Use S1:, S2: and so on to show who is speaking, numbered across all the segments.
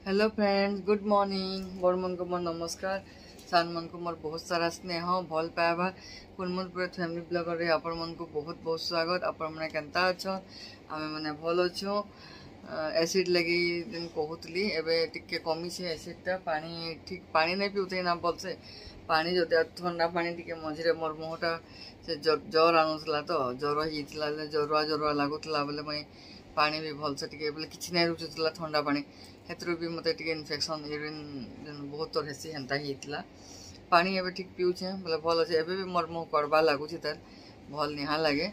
S1: Hello friends, good morning. बड़ मन को मोर नमस्कार, सान मन को मोर बहुत सारा स्नेह भल पाइबा कुनमुन पूरा फैमिली ब्लॉगर रे आपण मन को बहुत बहुत स्वागत। आपण मैंने केनता अच्छ? आमे मैंने भल अच्छु। एसिड लगी दिन कहूली एबे टिके कमी छे एसिडटा। पानी ठीक पानी नहीं पिउते ना भलसे। पानी जदि ठंडा पानी टिके मझिरे मोर मुहटा से जर आनुला तो जर होइतिला जरुआ जरुआ लागुतला बोले मैं पानी भी भलसे टिके बोले किछि नहीं रुचुला ठंडा पानी हेतु भी मत इनफेक्शन यूरिन बहुत थर हेसी हेन्ता होता। पानी एवं ठीक पिऊचे बोले भल अच्छे। एवं भी मोर मुँह कड़वा लगुच तार भल निहा लगे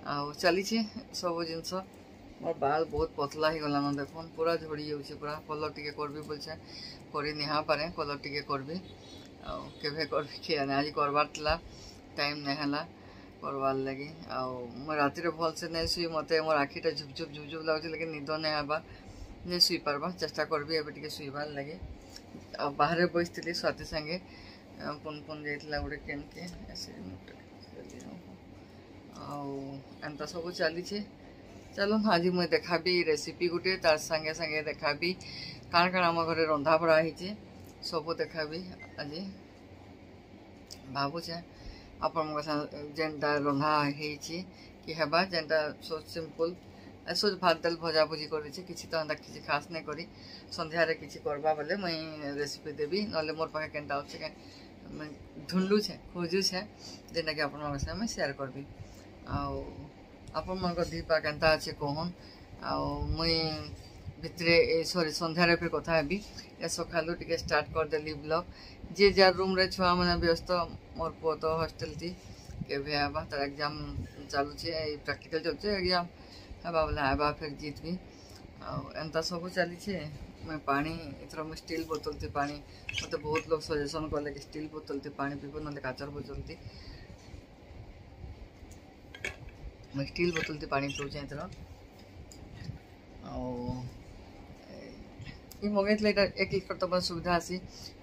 S1: आउ चली सब जिनस। मोर बाल बहुत पतला ही गला देखुन पूरा झड़ी जाऊँगी पूरा। कलर टिके करबी बोलछे करी निहा पारे कलर टिके करबी आउ केभे करबी किया आज करबार थिला टाइम नहीं है करवार लगी। आउ राति भल से नहीं शुई मत मोर आखिटा झुपझुप झुपझुप लगुच लेकिन निद नहीं हबार नहीं शुई पार्बा चेष्टा करबी एबे टिके शुईबार लगे। आ बाहर बसती स्वाति संगे पुन पुन जाइला गोटे केन के एंता सब चली। चलो आज मुझे देखाबी रेसिपी गुटे तार संगे संगे देखाबी काण काण आम घरे रंधा बड़ा होइचे सब देखाबी। आज भावुचे आपण जेनटा रंधा होइची कि हेबा जेनटा सो सिंपल सोच भात दाल भजा भुजी करी किसी तो अंदा किसी खास नहीं करी संध्यारे किसी करबा बोले मुई रेसिपी देवी नले मोर पाखे केनटा अच्छे ढूंढुछे खोजुछे जेनटा कि आपण संगे मुई शेयर करबी। आपण मन दीपा केनता अच्छे कहन मुई भितरे सॉरी संध्यारे फिर कथा हेबी ए सकालू टिके स्टार्ट कर देली ब्लॉग जे जार रूम रे छुआ माने व्यस्त मोर पुओ तो हॉस्टल थी केभे आबा तार एग्जाम चालू छे प्रैक्टिकल चलछे एग्जाम हवा बोले आवा फिर जीत भी एंता सब चली। मैं पानी एथर मुझे स्टील बोतल थी पानी मत बहुत लोग सजेशन कले कि स्टील बोतल थी पानी पीब ना काचर बोतल थी मैं स्टील बोतल थी पानी पीऊँ एथर मंगेल एक लिटर तो बहुत सुविधा आसी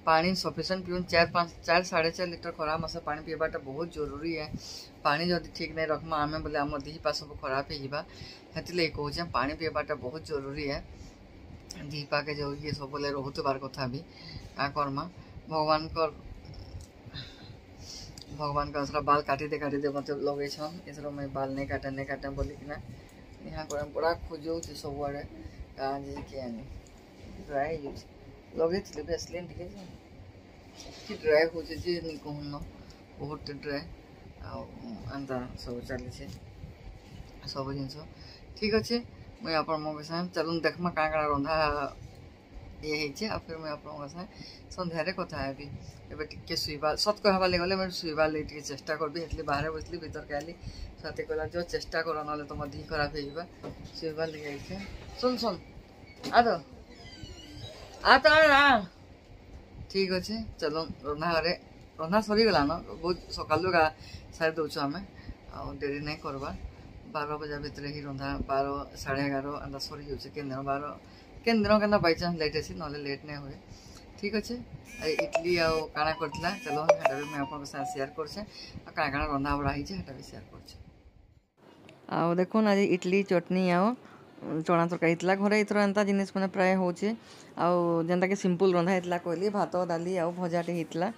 S1: पानी सफिसीयंट पीऊँ 4-4 लिटर खराब मास पानी पीवाटा बहुत जरूरी है। पानी जदि ठीक नहीं रखमा आमे बोले आम देह पा सब खराब हो हेतिले कहूँ पानी पीवाटा बहुत जरूरी है। देह पाके जो ये सब बोले रोहतबार कथा भी क्या करमा भगवान का असरा बाल काटी दे मत लगे इसरो मैं बाल नहीं काटे बोलिकिना यहाँ कर पूरा खोजो सब आड़े कहाँ जी किए ड्राए लगे बेसलिन टे ड्राए हो कहून बहुत ड्राए आंता सब चली सब जिन ठीक अच्छे। मुझे आप चलो देखमा काण काण रंधा ये फिर मुझे आप संध्यारे कथा हेबी एबे टिके शुईबा सत कहवा गले मैं शुईबार लगे चेष्टा करबी हेतली बाहर बसली भीतर के आली साथी कहला जो चेष्टा कर ना तुम देह खराब हो शुईबार लगे सुन सुन आ ठीक अच्छे। चलो रंधा घरे रंधा सरीगला न बहुत सकालू सारी दौचु आम डेरी नहीं करवा 12 बजे भितर ही रंधा 12-11:30 एंता सरी जाऊे केन दिन 12 केन दिन के बाई चान्स लेट आसी ना लेट नहीं हुए ठीक अच्छे। इडली आउ काଣା करथिला चलो हेटा भी मैं आपन साथ शेयर करछे काଣା काଣା रंधा बड़ा हिचे हेटा भी शेयर करछे। आउ देखुन आज इडली चटनी आउ चना तरकारी होता घरे इथर एंता जिनिस मैंने प्राय होचे आउ जेनता कि सिंपल रंधा होता कहली भात डाली आउ भजाटे होता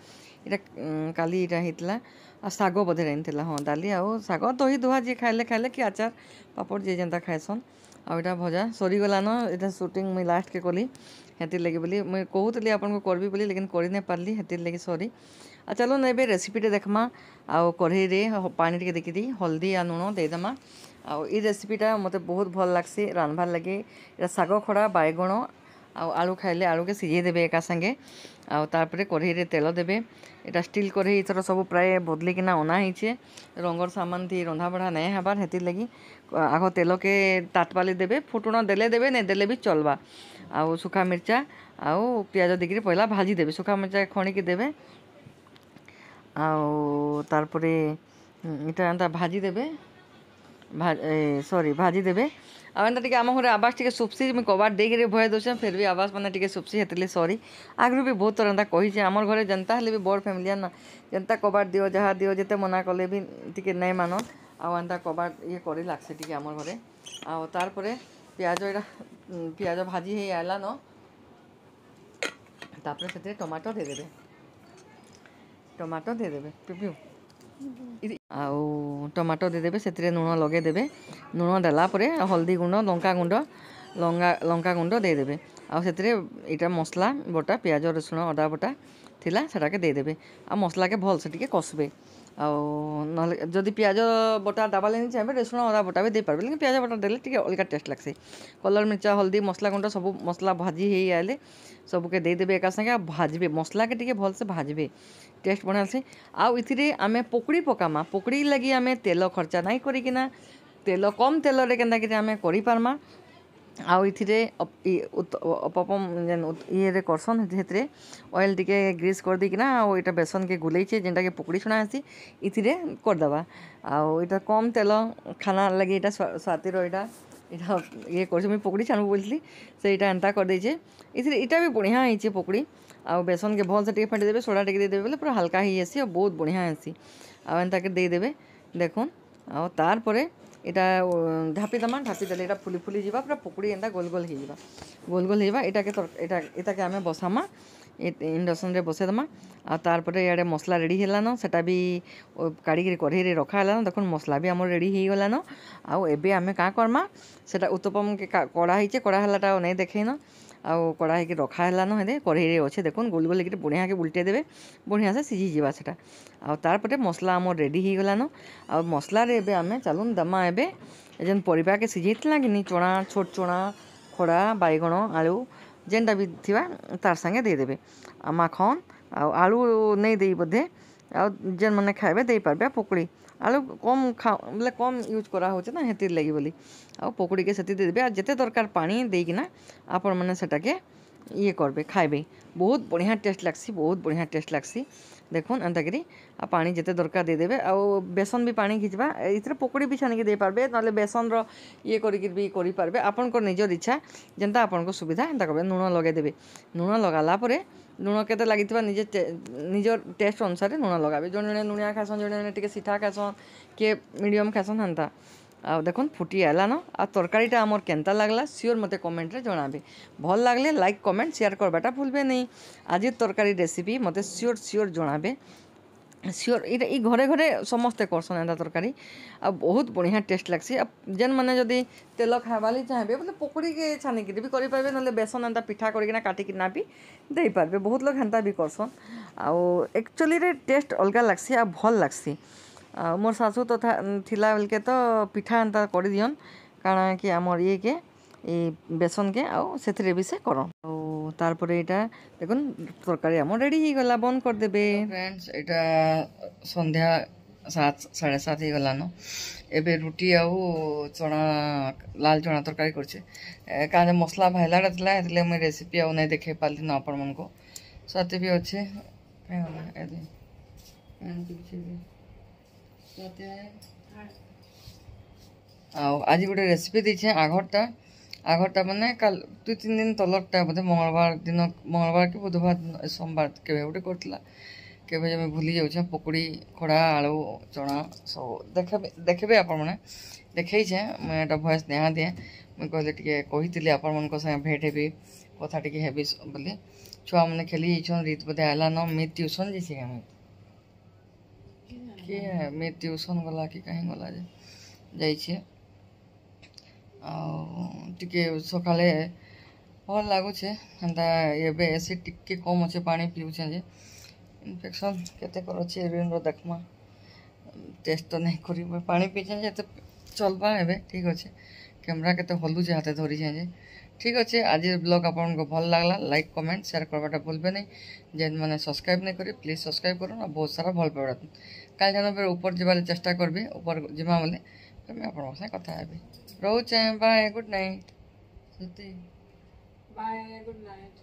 S1: यहाँ काली यहाँ होता आ शाग बोधे रही हाँ डाली आउ शाग दही दुहा जी खाइले खाइले कि आचार पापड़ जी जेनता खाएसन आटा भजा सरीगलान ये सुटिंग मुई लास्ट के कली हेती लगी बोली मुई कहूली आपन को करबी बोली लेकिन करी नहीं पारली हेती लगी सॉरी। आ चलो नबे रेसिपीटे देखमा आउ कढ़ई रे पानी टिके देखी दी हल्दी आ लुण देदेमा आउ ई रेसिपीटा मते बहुत भल लागसी रांधबार लगे। ये शाग खड़ा बैगण आलू खाइले आलू के सिझे देबे एका संगे आउ तारपरे कढ़ई रे तेल देबे। एटा स्टील कढ़ई इथर सब प्राय बदलिकिना अना होइछे रंगर सामान थी रंधा बढ़ा नहीं हबार हेती लगी आग तेल के ताटपाली देबे फुटुण देले देबे नहीं देले भी चलबा आउ सुखा मिर्चा आउ प्याज देकरी पहला भाजी देबे सुखा मिर्चा खणिकी देबे आउ तारपरे इटा एंता भाजी देबे सॉरी भाजी देबे आ एंता टिके आम घरे आवास टिके सुपसी मुझे कबाट देकर भय दूसरे फिर भी आवास मैंने टिके सुपसी हेतले सॉरी आगु भी बहुत एंता कही आम घरे जनता हेले भी बड़ फैमिली ना जनता कबाट दियो जहाँ दियो जिते मना कले भी टिके नहीं मानन आंता कबाट ये कर लागसे टिके आम घरे आ तारपरे पियाज पियाज भाजी हे आला न तापर से टमाटो दे देबे टमाटो दे देबे पिपिउ आउ टमाटो दे देबे से लुण लगे देबे लुण देला परे हल्दी गुंड लंका गुंड दे देबे आउ से इटा मसला बटा प्याज रसुण अदा बटा थिला सेटाके दे देबे आ मसला के भल से टिके कसबे जदि प्याज बटा दबा लेनी चाहिए रसुण अदा बटा भी दे पारबे लेकिन प्याज बटा देले टिके अलग टेस्ट लागसे कलर मिर्चा हल्दी मसला गुंड सब मसला भाजी हे आले सबके दे देबे एका संगे भाजबे मसला के टिके भल से भाजबे टेस्ट बढ़िया से आउ इथिरे आमे पकड़ी पकामा पकड़ी लगी आमे तेल खर्चा नहीं करिकिना तेल कम तेल रे केनता कि आमे करि पारमा आउ इथिरे अपम जेन ये रे करसन हेतरे ऑयल टिके ग्रीस कर दी किना आउ इटा बेसन के गुलैछे जेनटा के पकड़ी छुना आसी इथिरे कर दबा आउ इटा कम तेल खाना लगी इटा स्वाति रो इटा ये कर मैं पकड़ी छाणु बोलती से इटा एंता कर देछे इथिरे इटा भी बढ़िया होइछे पकड़ी आउ बेसन के भल से टिके फेंटी देबे सोडा टिके दे देबे पूरा हल्का ही आसी और बहुत बढ़िया आसी आउ एंता के दे देबे देखुन आउ तार परे इटा ढापी दमा ढापी देले इटा फुली फुली जीवा पूरा पकड़ी एंता गोल गोल होइबा इटा के आमे बसामा इंडक्शन रे बसे दमा आ तार परे याडे मसला रेडी हेलानो सेटा भी काढ़ी के कढ़ई रे रखा हेलानो देखुन मसला भी हमर रेडी हे गलानो आउ एबे आमे का करमा सेटा उत्तपम के कड़ा हिचे कड़ा हलाटा नै देखैनो आउ कड़ा के रखा हेलानो हेदे कढ़ई रे अच्छे देखुन गोल गोल के बढ़िया के उल्टे देबे बढ़िया से सिझी जीवा सेटा आउ तार परे मसला हमर रेडी हे गलानो आउ मसला रे एबे आमे चालुन दमा एबे जेन परिबा के सिझेतला कि नी चोणा छोट चोणा खड़ा बैगण आलू जेनटा भी थिबा तार संगे दे देबे आ माखन आलू नहीं दे बोधे जेन मैंने खाइबे दे पारबे पकड़ी आलू कम बोले कम यूज करा होचे ना हेतिर लगी बोली आ पकड़ी के सेति दे देबे आ जेते दरकार पानी देकिना आपण माने सेटाके ये करबे खाइबे बहुत बढ़िया टेस्ट लागसी देखुन एंता करी आ पानी जेते दरकार दे देबे आ बेसन भी पानी खिचबा इतरे पकड़ी भी छानी के दे पारबे नले बेसन रो ये करी भी करि पारबे आपन को निजर इच्छा जेंता आपन को सुविधा एंता करबे लुण लगे देबे लुण लगाला परे लुण केते लागितबा निजर टेस्ट अनुसार लुण लगाबे जणे जणे लुणिया खासन जणे जणे टिके सीठा खासन के मीडियम खासन हंता आ देखुन फुटी आला न आ तरकारीटा आमर केनता लागला सियोर मते कमेंट रे जणाबे भल लागले लाइक कमेंट शेयर करबाटा भूलबे नहीं आज तरकारी रेसिपी मते सियोर जणाबे सियोर ई घरे घरे समस्ते करसन एंता तरकारी आ बहुत बढ़िया टेस्ट लागसी आ जेन माने जदी तेल खाबाली चाहबे बोले पकड़ी के छानी के भी करि पाबे नले बेसन एंता पिठा करिना काटी कि ना भी देई पारबे बहुत लोग हेंता भी करसन आ एक्चुअली रे टेस्ट अलगा लागसी आ भल लागसी मोर सासू तो थिला बेल के तो पिठा एंता कर दियन काଣା कि आमर ये के बेसन के आउ सेथरे भी से करन तार परे एटा देखुन तरकारी आमर रेडी ही गला बंद कर देबे फ्रेंड्स एटा संध्या 7 7:30 ही गला न एबे रोटी आउ चना लाल चना तरकारी करछे काजे मसला भाइला रतला एतले मैं रेसिपी आउ नै देखे पाली न अपन मन को साथे भी अच्छे एदे आज गोटे रेसिपी दीछे आघरटा माने कल 2-3 दिन तलरटा बोधे मंगलवार के बुधवार सोमवार केबे गोटे करथिला केबे जे भूली जाउछे पकड़ी खड़ा आलू चना सब देखबे आपण माने देखै छे मैं एटा वॉइस नेहा दिए मैं कहले टिके कहितिले आपण मन को संग भेट हेबी कथा टिके हेबी बोली छुआ माने खेली छन रीत बोधे आला न मी ट्यूशन जे छे हम के मैं ट्यूशन गला कि कहीं गला जाइए टिके सकाले भल लगुचे एंता एबे एसिड टिके कम अच्छे पानी पीऊे जे इन्फेक्शन केते करछे यूरिन रो देखमा टेस्ट तो नहीं करी पानी पीछे जे चलबा एबे ठीक अच्छे कैमरा केते हलुचे हाथे धरी जे ठीक अच्छे आज ब्लॉग आपन को भल लागला लाइक कमेंट शेयर करवाटा भूलबे नहीं जेन माने सब्सक्राइब नहीं करी प्लीज सब्सक्राइब करो ना बहुत सारा भल पावड़ा काल जाना फिर ऊपर जीवार चेष्टा करबी ऊपर जिमा बोले फिर मैं आपन से कथा हेबी रोचे bye good night bye good night.